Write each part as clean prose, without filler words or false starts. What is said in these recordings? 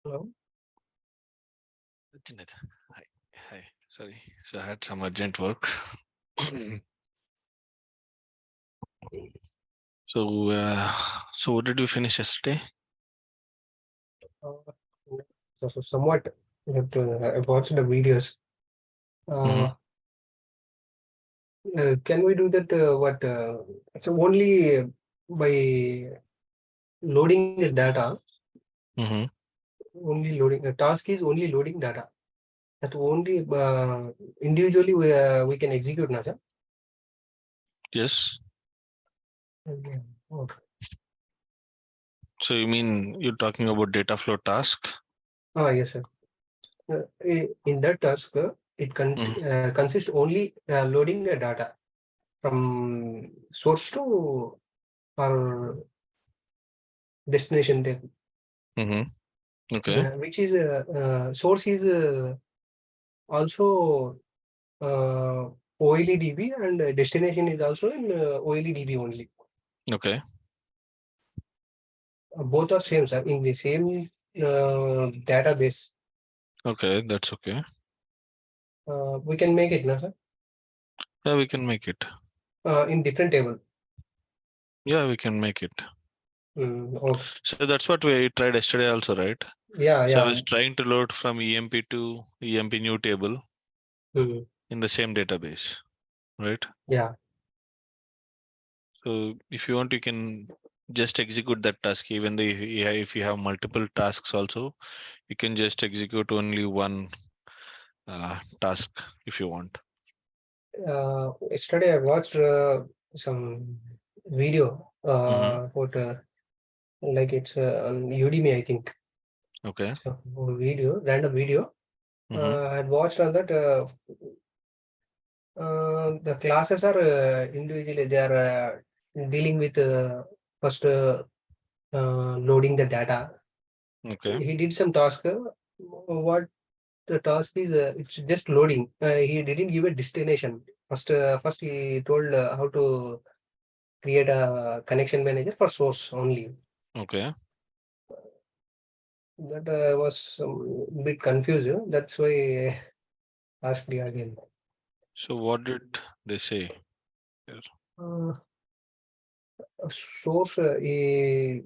Hello. Janet, hi. Hi. Sorry. So I had some urgent work. So what did you finish yesterday? Uh, so somewhat you have to watch the videos. Mm-hmm. Uh, can we do that? So only by loading the data, Mm-hmm. only loading. The task is only loading data. That only individually we can execute, na sir? Yes. Okay. Okay. So you mean you're talking about data flow task? Yes, sir. In that task, it Mm-hmm. consists only loading the data from source to our destination there. Mm-hmm. Okay. Which is source is also OLEDB and destination is also in OLEDB only. Okay. Both are same, sir, in the same database. Okay. That's okay. We can make it, no, sir? Yeah, we can make it. In different table. Yeah, we can make it. Okay. So that's what we tried yesterday also, right? Yeah, So I yeah. was trying to load from EMP to EMP new table Mm, in the same database, right? yeah. So if you want, you can just execute that task. Even though if you have multiple tasks also, you can just execute only one task if you want. Yesterday I watched some video Mm-hmm. about like it's on Udemy, I think. Okay. So video, random video. Mm-hmm. I had watched on that. The classes are individually. They are dealing with first loading the data. Okay. He did some task. What the task is? It's just loading. He didn't give a destination. First he told how to create a connection manager for source only. Okay. That was a bit confused. That's why I asked you again. So what did they say here? Uh, Source, he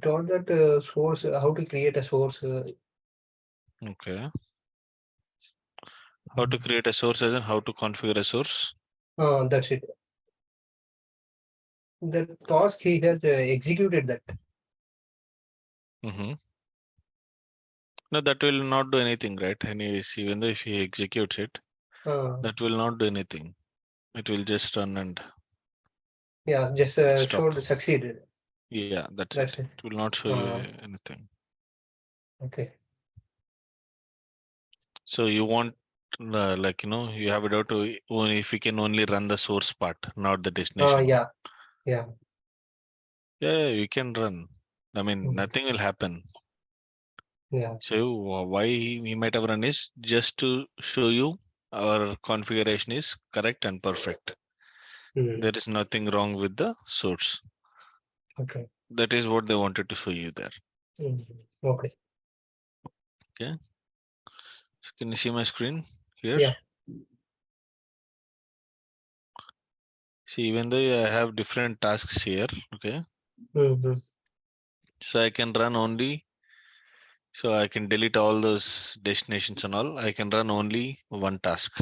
told that source, how to create a source. Okay. How to create a source as and how to configure a source. That's it. The task he has executed that. Mm-hmm. No, that will not do anything, right? Anyways, even though if he executes it, Uh, that will not do anything. It will just run and yeah, just stop. showed succeeded. Yeah, that's it. That's it. It will not show you anything. Okay. So you want like you have it out to only if you can only run the source part, not the destination one. Yeah, yeah. Yeah, you can run. I mean, Mm, nothing will happen. yeah. So why we might have run is just to show you our configuration is correct and perfect. Mm, There is nothing wrong with the source. okay. That is what they wanted to show you there. Mm, okay. Okay. So can you see my screen here? Yeah. See, even though I have different tasks here, okay. Mm-hmm. So I can run only, so I can delete all those destinations and all. I can run only one task.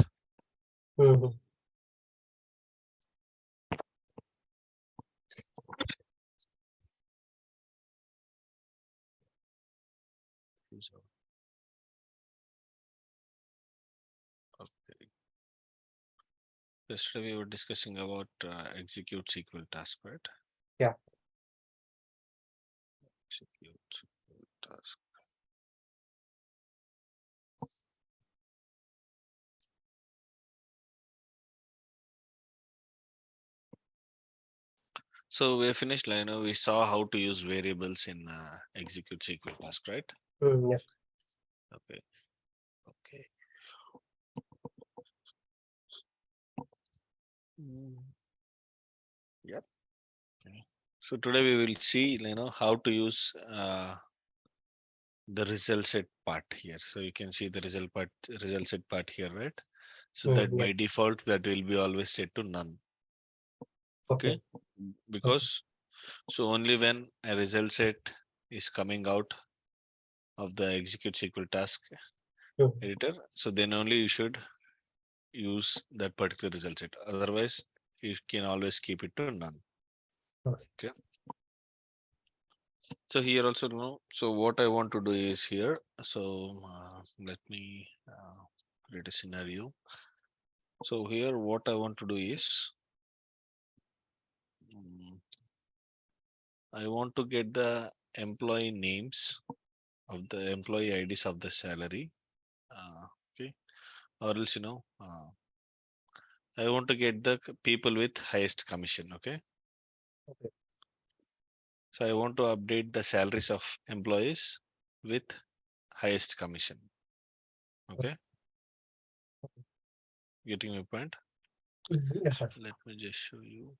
Mm-hmm. So, okay. Yesterday we were discussing about execute SQL task, right? Yeah. Execute SQL task. So we finished, we saw how to use variables in execute SQL task, right? Yes. Okay. Okay. Yep. Okay. So today we will see, how to use the result set part here. So you can see the result set part here, right? So Mm, that yeah. by default, that will be always set to none. Okay. Okay. Because so only when a result set is coming out of the execute SQL task Mm, editor, so then only you should use that particular result set. Otherwise, you can always keep it to none. okay. Okay. So here also, so what I want to do is here. So let me create a scenario. So here, what I want to do is, I want to get the employee names of the employee IDs of the salary. Okay. Or else, I want to get the people with highest commission. Okay. Okay. So I want to update the salaries of employees with highest commission. Okay. Getting my point? Yes, sir. Let me just show you.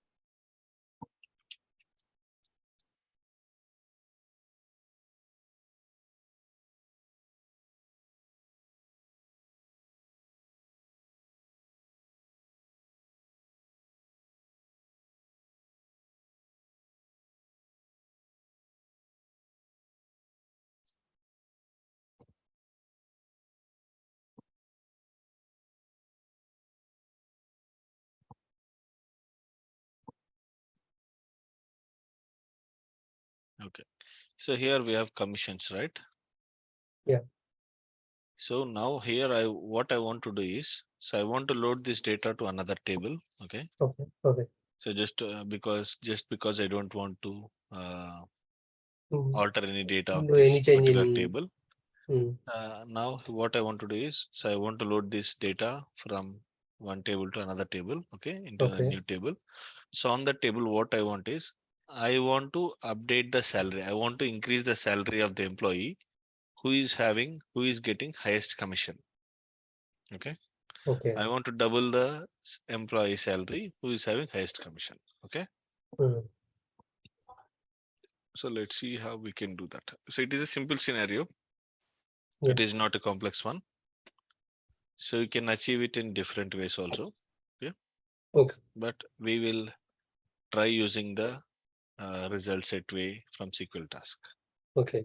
Okay. So here we have commissions, right? Yeah. So now here what I want to do is, so I want to load this data to another table. Okay. Okay. Okay. So just because I don't want to Mm, alter any data of do this any change particular in? table. Mm, Now what I want to do is, so I want to load this data from one table to another table, okay, into a okay. new table. So on the table, what I want is, I want to update the salary. I want to increase the salary of the employee who is getting highest commission. Okay. Okay. I want to double the employee salary who is having highest commission. Okay. Mm, So let's see how we can do that. So it is a simple scenario. yeah. It is not a complex one. So you can achieve it in different ways also. Okay. Okay. But we will try using the result set way from SQL task. Okay.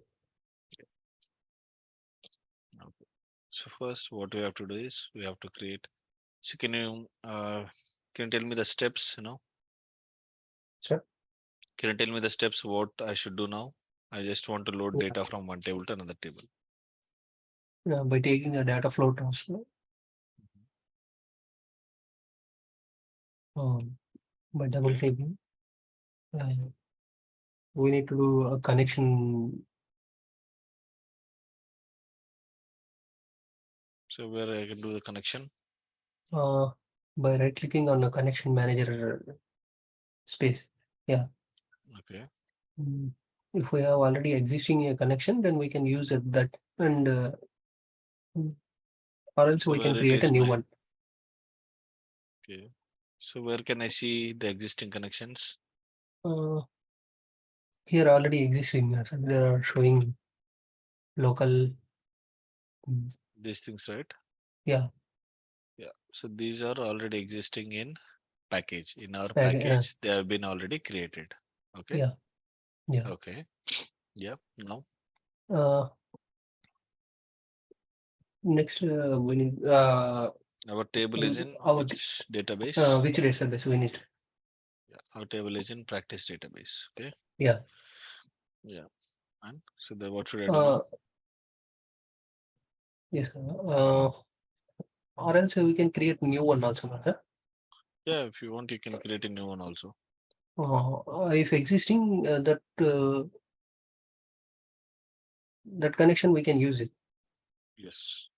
Okay. So first, what we have to do is we have to create. So can you tell me the steps? Sure. Can you tell me the steps what I should do now? I just want to load Yeah. data from one table to another table. Yeah. By taking a data flow transfer, by double Okay. clicking, we need to do a connection. So where I can do the connection. Uh, by right clicking on the connection manager space. Yeah. Okay. Mm, if we have already existing a connection, then we can use it that, and or else So we can where it create a is new my one. okay. So where can I see the existing connections? Uh, here already existing. So they are showing local. Mm, These things, right? yeah. Yeah. So these are already existing in package. In our Uh, package, they have been already created. Okay. yeah. Yeah. Okay. Yep. Now Uh, next, we need our table is in our which database? which database we need. Yeah, our table is in practice database. Okay. Yeah. Yeah. And so then what should I do Uh, now? yes. Or else we can create new one also. Huh? Yeah, if you want, you can create a new one also. If existing that connection we can use it. Yes.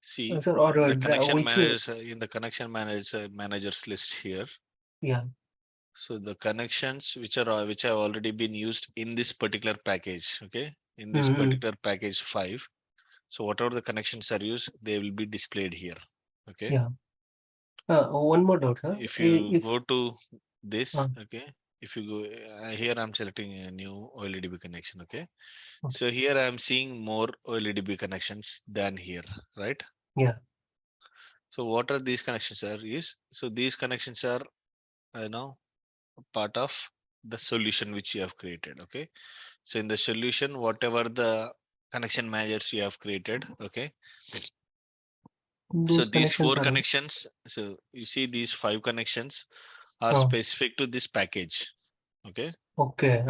See, Sir, or the connection which manager in the connection managers list here. yeah. So the connections which have already been used in this particular package. Okay. In this Mm-hmm. particular package 5. So whatever the connections are used, they will be displayed here. Okay. Yeah. One more doubt, huh? If you If go to this, uh, okay. if you go here, I'm selecting a new OLEDB connection. Okay. Okay. So here I'm seeing more OLEDB connections than here, right? Yeah. So what are these connections are is, so these connections are, part of the solution which you have created. Okay. So in the solution, whatever the connection managers you have created, okay. So Those these connections four are. connections, so you see these 5 connections are Oh, specific to this package. Okay. okay.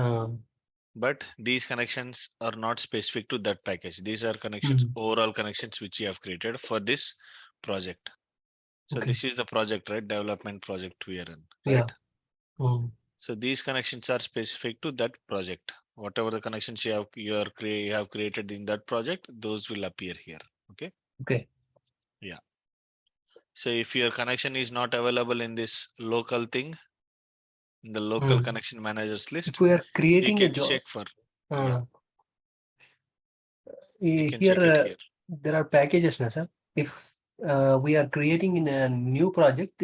But these connections are not specific to that package. These are connections, Mm, overall connections which you have created for this project. So okay. this is the project, right? Development project we are in, Yeah. right? Mm, So these connections are specific to that project. Whatever the connections you have created in that project, those will appear here. Okay. okay. Yeah. So if your connection is not available in this local thing, in the local Mm. connection managers If list, we are you creating a can job, check for, yeah, uh, you can here check it here. there are packages, na, sir. If we are creating in a new project,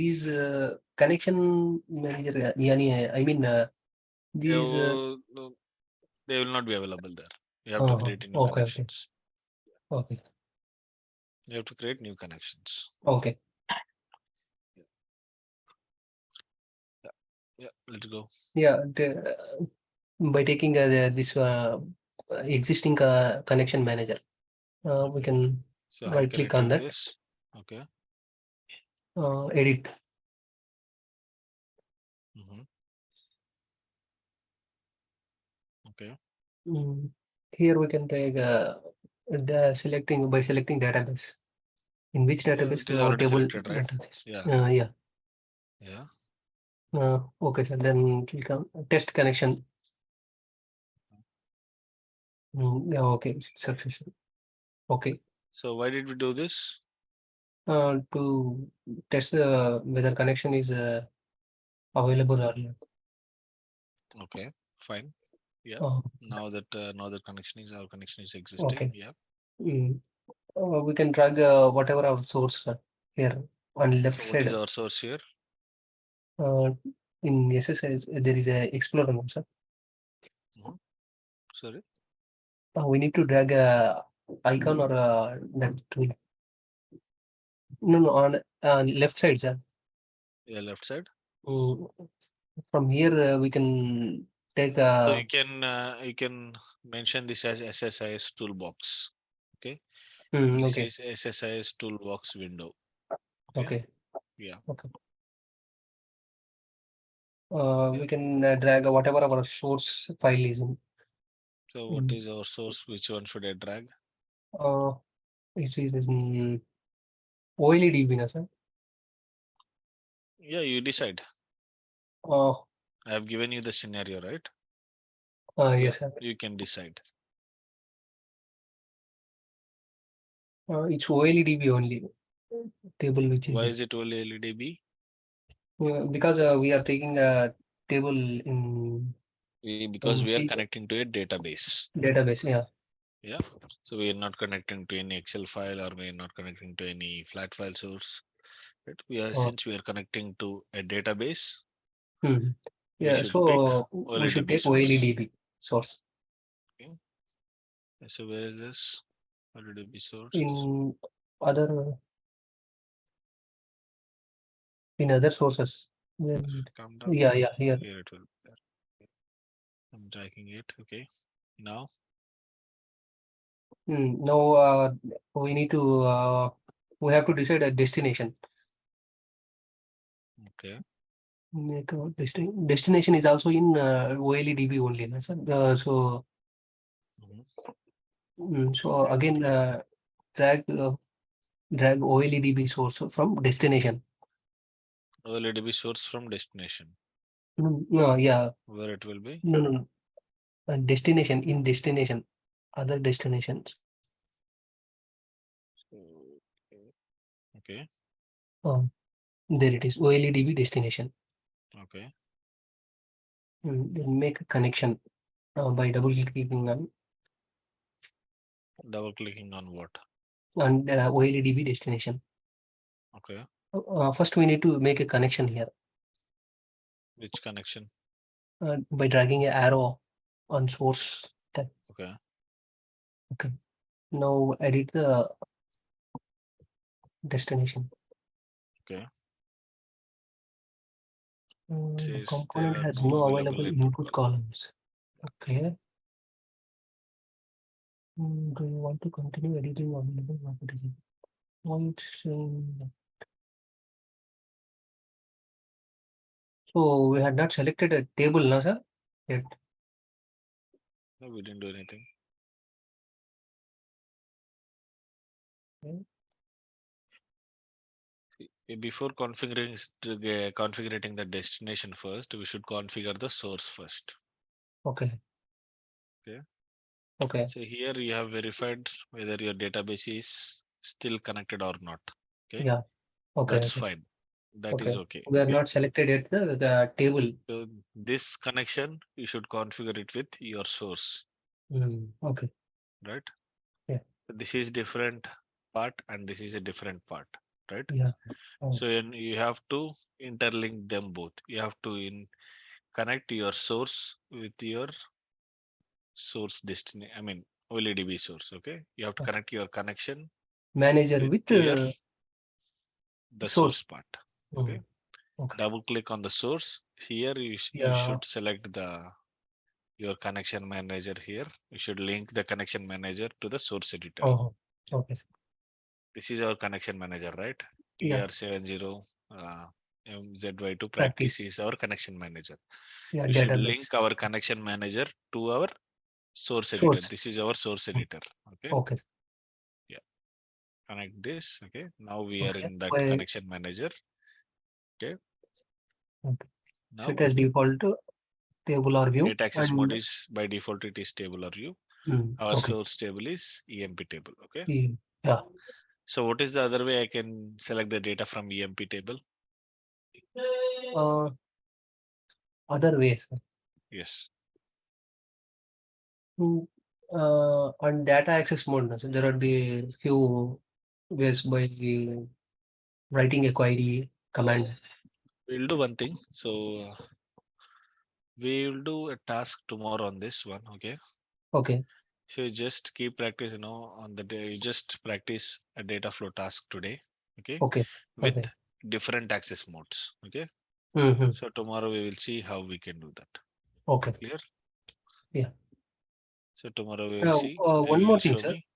these connection manager, I mean, They these. will, they will not be available there. You have to create new Okay, okay, connections. okay, You have to create new connections. okay. Yeah, yeah. Let's go. Yeah, by taking this existing connection manager, we Okay. can So how right can I click on take that, this? Okay. edit. Hmm. Okay. Mm, Here we can take selecting database. In which Yeah, database it to is our already table selected, right? database. Yeah. Yeah. Yeah. Okay, sir. Then click on test connection. Yeah, okay, successful. Okay. So why did we do this? To test whether connection is available or not. Okay. Fine. Yeah. Uh, Now the connection is, our connection is existing. okay. Yeah. Mm, we can drag whatever our source here on left So what is side. our source here? Uh, in SSIS, there is a explorer also. Mhm. Sorry. We need to drag a icon or that tool. No, on left side, sir. Yeah, left side. Mm, From here, we can take So you can mention this as SSIS toolbox. Okay. This okay, is SSIS toolbox window. Okay. okay, Yeah. okay. Yeah. We can drag whatever our source file is in. So what Mm, is our source? Which one should I drag? Uh, it is in OLEDB, na, sir. Yeah, you decide. Uh, I have given you the scenario, right? Yeah, yes, sir. you can decide. It's OLEDB only table which is Why is it only LEDB? because we are taking a table Because we are C connecting to a database. database. Yeah. Yeah. So we are not connecting to any Excel file, or we are not connecting to any flat file source. Right? Uh, Since we are connecting to a database, hmm. we Yeah. should pick So we should OLEDB take source. OLEDB source. Okay. So where is this OLEDB source? In other sources. Then, Come down. yeah, here. Here it will be there. I'm dragging it. Okay. Now, Now we need to we have to decide a destination. okay. Make a destination is also in OLEDB only, na, sir? Mhm. So again drag OLEDB source from destination. OLEDB source from destination. No, yeah, Where it will be? no. Destination in destination, other destinations. Okay. Okay. Uh, there it is, OLEDB destination. Okay. Then make a connection by double clicking Double clicking on what? on OLEDB destination. Okay. First, we need to make a connection here. Which connection? by dragging an arrow on source tab. Okay. Okay. Now edit the destination. Okay. The Says there component are has no no available available input input column. columns. Okay. Do you want to continue editing available properties? Why it's saying that? So we had not selected a table, no, sir? Yet. No, we didn't do anything. Okay. Before configuring the destination first, we should configure the source first. Okay. Okay. Okay. So here you have verified whether your database is still connected or not. Okay. Yeah. Okay. That's Okay. fine. That is Okay. okay. We are Okay. not selected yet the table. So this connection, you should configure it with your source, Okay. right? Yeah. This is different part and this is a different part, right? Yeah. Oh, So you have to interlink them both. You have to connect your source with your source destiny. I mean, OLEDB source. Okay. You have to okay. connect your connection Manager with with your the source source. part. Okay. Mm, okay. Double click on the source. Here you Yeah. should select the your connection manager here. You should link the connection manager to the source editor. Oh, okay. This is our connection manager, right? Yeah. TR70 MZY2 practice Practice. is our connection manager. Yeah. We should Database. link our connection manager to our source editor. Source. This is our source Mm, editor. Okay. okay. Yeah. Connect this. Okay. Now we are Okay. in that Why? connection manager. Okay. Okay. Set Now as default table or view data access mode and is by default it is table or view. Our okay. source table is EMP table. Okay. Yeah. So what is the other way I can select the data from EMP table? Uh, other ways. Yes. Mm, on data access mode, no, so there are the few ways by writing a query command. We'll do one thing. So we will do a task tomorrow on this one. Okay. Okay. So you just keep practice, on the day. You just practice a data flow task today. Okay. Okay. With Okay. different access modes. Okay. Mm-hmm. So tomorrow we will see how we can do that. Okay. Clear? Yeah. So tomorrow we will see. One You will more thing, show sir. me.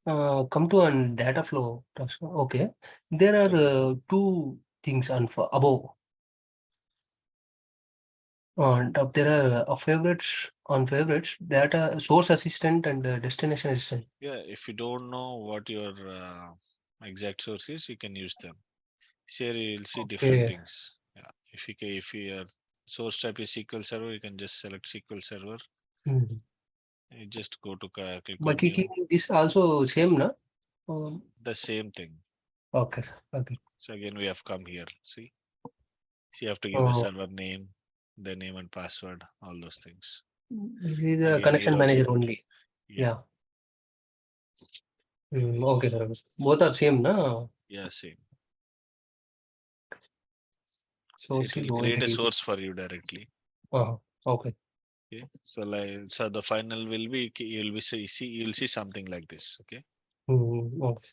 Yeah. Come to an data flow task. Okay. There are Okay. two things on above. And there are favorites on favorites data source assistant and destination assistant. Yeah. If you don't know what your exact source is, you can use them. Here you will see different Okay. things. Yeah. If your source type is SQL Server, you can just select SQL Server. Mhm. You just go to click But on it new. is also same, na? Um, The same thing. okay, sir. Okay. So again, we have come here. See, so you have to give the Uh, server name, the name and password, all those things. this is the Again, here connection also you manager have to, only. yeah, Yeah. Okay, sir. Both are same, na? yeah, same. See, it Source is will create a OLED. source for you directly. Okay. Okay, so the final will be you'll be you'll see something like this. Okay, Okay.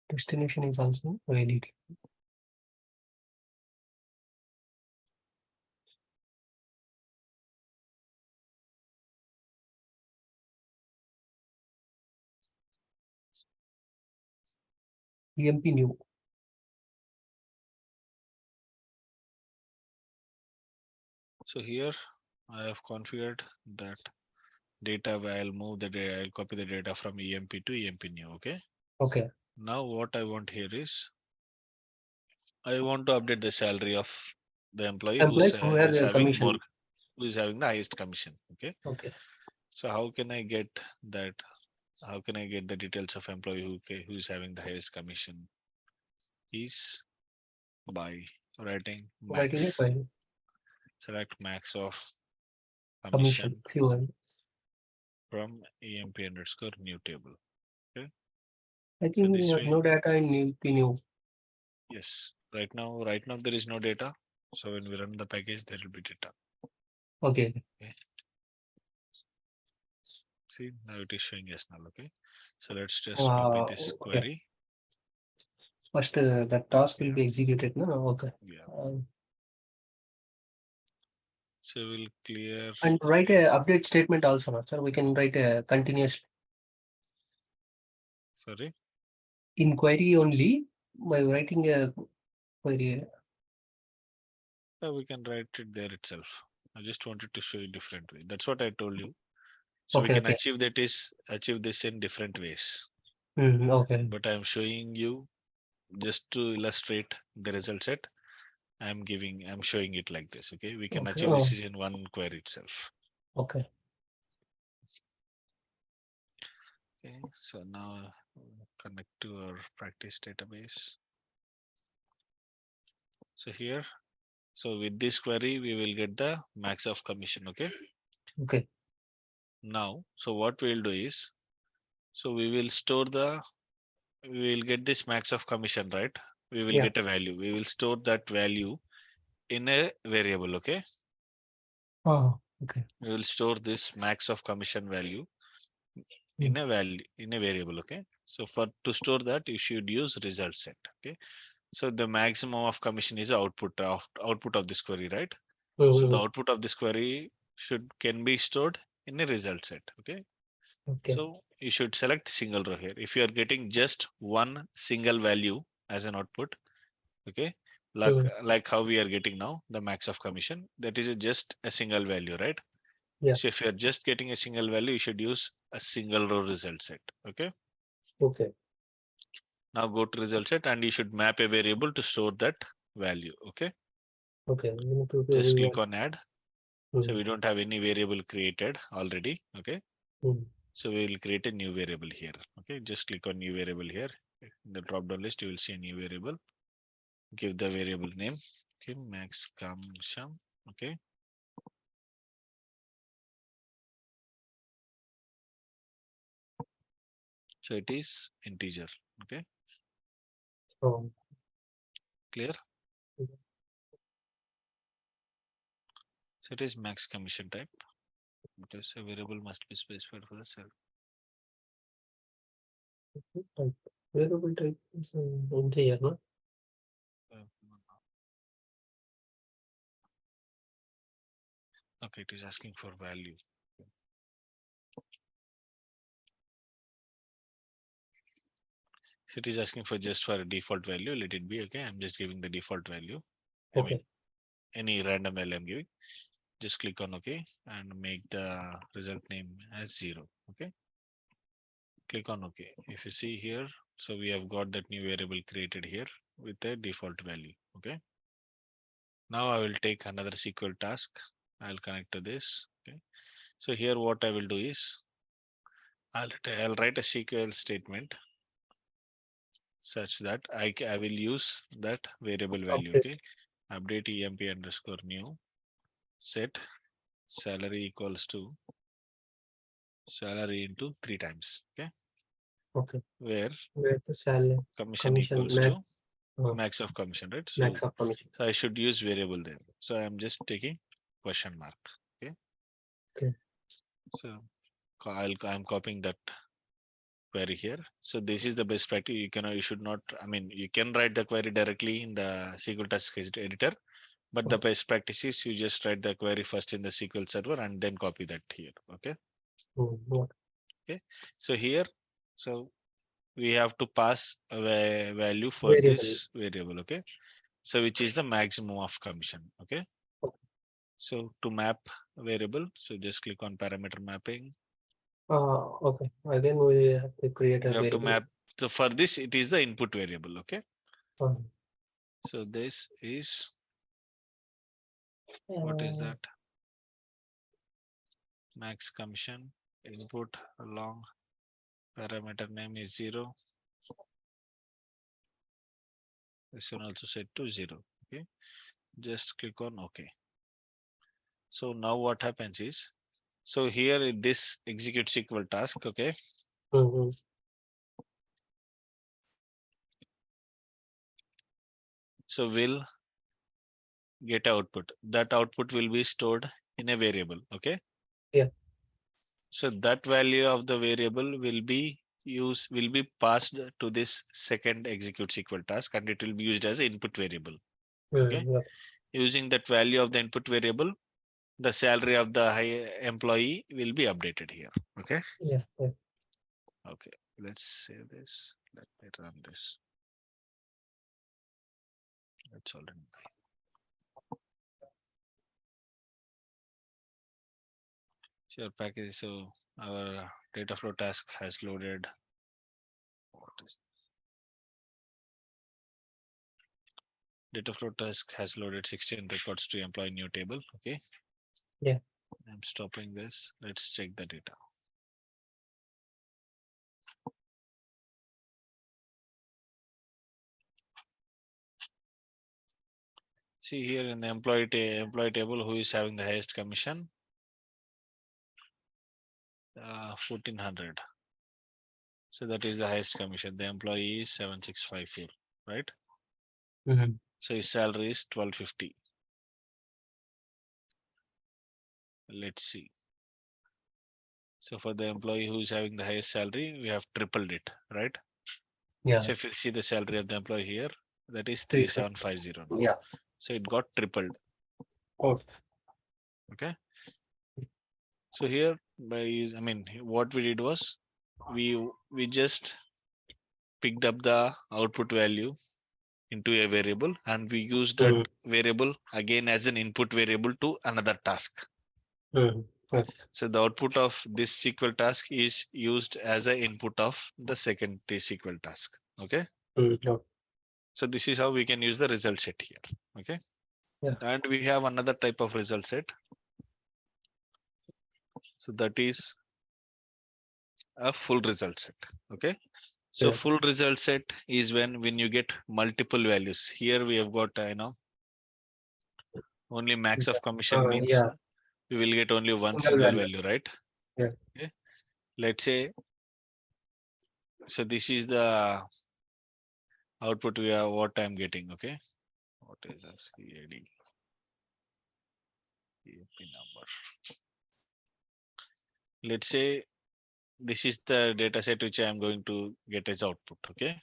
Destination is also OLED. EMP new. so here I have configured that data where I'll move the data, I'll copy the data from EMP to EMP new. Okay, Okay. now what I want here is I want to update the salary of the employee Employees who have who's a having more, commission. who is having the highest commission. Okay, Okay. so how can I get that? How can I get the details of employee who is having the highest commission? Is by writing Writing a max. file. Select max of Commission. commission Fuel. from emp underscore new table. I So think this way, no data in new. yes, right now there is no data. So when we run the package, there will be data. Okay. Okay. See, now it is showing yes null. Okay. So let's just copy this Okay. query. First, the task will Yeah. be executed. No, okay. Yeah. So we'll clear. And write a update statement also, no, sir. We can write a continuous Sorry. inquiry only by writing a query. We can write it there itself. I just wanted to show you different way. That's what I told you. So we Okay, can okay. achieve this in different ways. Okay. But I'm showing you just to illustrate the result set. I'm showing it like this. Okay. We can Okay. achieve this in one query itself. Okay. Okay. So now connect to our practice database. So here, so with this query, we will get the max of commission. Okay. Okay. Now, so what we'll do is, so we will get this max of commission, right? We will Yeah. get a value. We will store that value in a variable. Okay. Oh, okay. We will store this max of commission value Mm. in a variable. Okay. So for to store that, you should use result set. Okay. So the maximum of commission is output of this query, right? So the Mhm. output of this query can be stored in a result set. Okay. Okay. So you should select single row here. If you are getting just one single value as an output, okay, Mm. like how we are getting now the max of commission, that is just a single value, right? Yeah. So if you are just getting a single value, you should use a single row result set. Okay. Okay. Now go to result set and you should map a variable to store that value. Okay. Okay. We need to do Just click V1. on add. So we don't have any variable created already. Okay. Mm. So we will create a new variable here. Okay. Just click on new variable here. In the drop down list, you will see a new variable. Give the variable name. Okay. Max commission. Okay. So it is integer. Okay. Oh. Clear? Mhm. So it is max commission type. Because a variable must be specified for the cell. Type. Variable type is integer, no? Okay, it is asking for value. So it is asking for just for a default value. Let it be. Okay. I'm just giving the default value. I mean, Okay. any random value I'm giving. Just click on OK and make the result name as 0. Okay. Click on OK. If you see here, so we have got that new variable created here with a default value. Okay. Now I will take another SQL task. I'll connect to this. Okay. So here what I will do is I'll write a SQL statement such that I will use that variable value. Okay. Okay. Update emp underscore new set salary equals to salary into 3 times. Okay. Okay. Where Where the salary commission commission equals to uh, max of commission, right? max So, of commission. so I should use variable there. So I'm just taking question mark. Okay. Okay. So I'm copying that query here. So this is the best practice. You should not, I mean, you can write the query directly in the SQL task editor, but the Okay. best practice is you just write the query first in the SQL server and then copy that here. Okay. What? Okay. So here, so we have to pass a value for Variable. this variable. Okay. So which is the maximum of commission. Okay. Okay. So to map a variable, so just click on parameter mapping. Okay. Again, we have to create a We have to variable. map. So for this, it is the input variable. Okay. Uh, So this is, what is uh, that? Max commission input along parameter name is 0. This one also set to 0. Okay. Just click on OK. So now what happens is So here this execute SQL task. Okay. Mm-hmm. So we'll get output. That output will be stored in a variable. Okay. Yeah. So that value of the variable will be passed to this second execute SQL task, and it will be used as an input variable. Okay. Mm-hmm. Using that value of the input variable, the salary of the employee will be updated here. Okay. Yeah. Yeah. Okay. Let's save this. Let me run this. It's already. Sure, package. So our data flow task has loaded. What is data flow task has loaded 16 records to employee new table. Okay. Yeah. I'm stopping this. Let's check the data. See here in the employee table, who is having the highest commission? 1400. So that is the highest commission. The employee is 7654, right? Mm-hmm. So his salary is 1250. Let's see. So for the employee who is having the highest salary, we have tripled it, right? Yeah. So if you see the salary of the employee here, that is 37. 3750 now. Yeah. So it got tripled. Oh. Okay. So here what we did was we just picked up the output value into a variable, and we used that variable again as an input variable to another task. Mm-hmm. Okay. So the output of this SQL task is used as an input of the second SQL task. Okay. Mm-hmm. Okay. So this is how we can use the result set here. Okay. Yeah. And we have another type of result set. So that is a full result set. Okay. So Yeah. full result set is when you get multiple values. Here we have got only max of commission means Yeah. we will get only one Single single value. value, right? Yeah. Okay. Let's say, so this is the output we are what I'm getting. Okay. What is a CAD number? Let's say this is the data set which I'm going to get as output. Okay.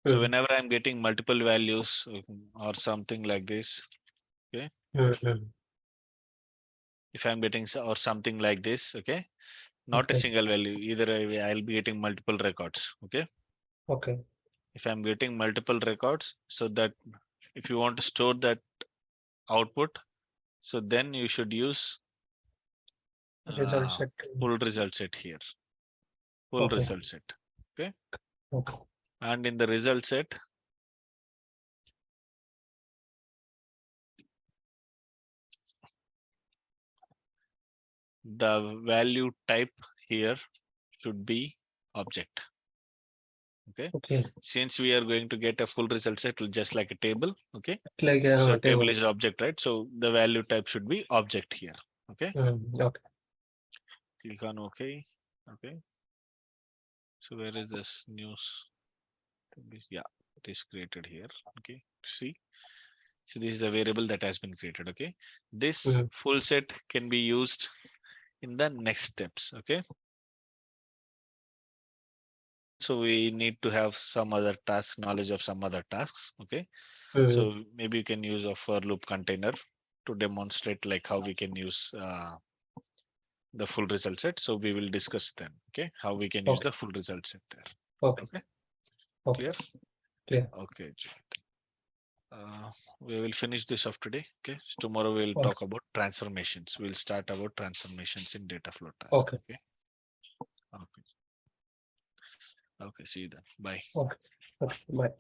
So Mm-hmm. whenever I'm getting multiple values or something like this, okay. Mm-hmm. If I'm getting or something like this, okay, not a Okay. single value, either I'll be getting multiple records. Okay. Okay. If I'm getting multiple records, so that if you want to store that output, so then you should use Result set. full result set here. Full Okay. result set. Okay. Okay. And in the result set, the value type here should be object. Okay. Okay. Since we are going to get a full result set just like a table. Okay. Like So a table table. is object, right? So the value type should be object here. Okay. Okay. Click on OK. Okay. So where is this news? Yeah, it is created here. Okay. See. So this is a variable that has been created. Okay. This full set can be used in the next steps. Okay. So we need to have some other tasks, knowledge of some other tasks. Okay. So maybe you can use a for loop container to demonstrate like how we can use the full result set. So we will discuss then. Okay. How we can use Okay. the full result set there. Okay. Okay. Okay. Clear? Clear. Okay. We will finish this off today. Okay. So tomorrow we will Okay. talk about transformations. We'll start about transformations in data flow task. Okay. Okay. Okay. Okay. See you then. Bye. Okay. Okay. Bye.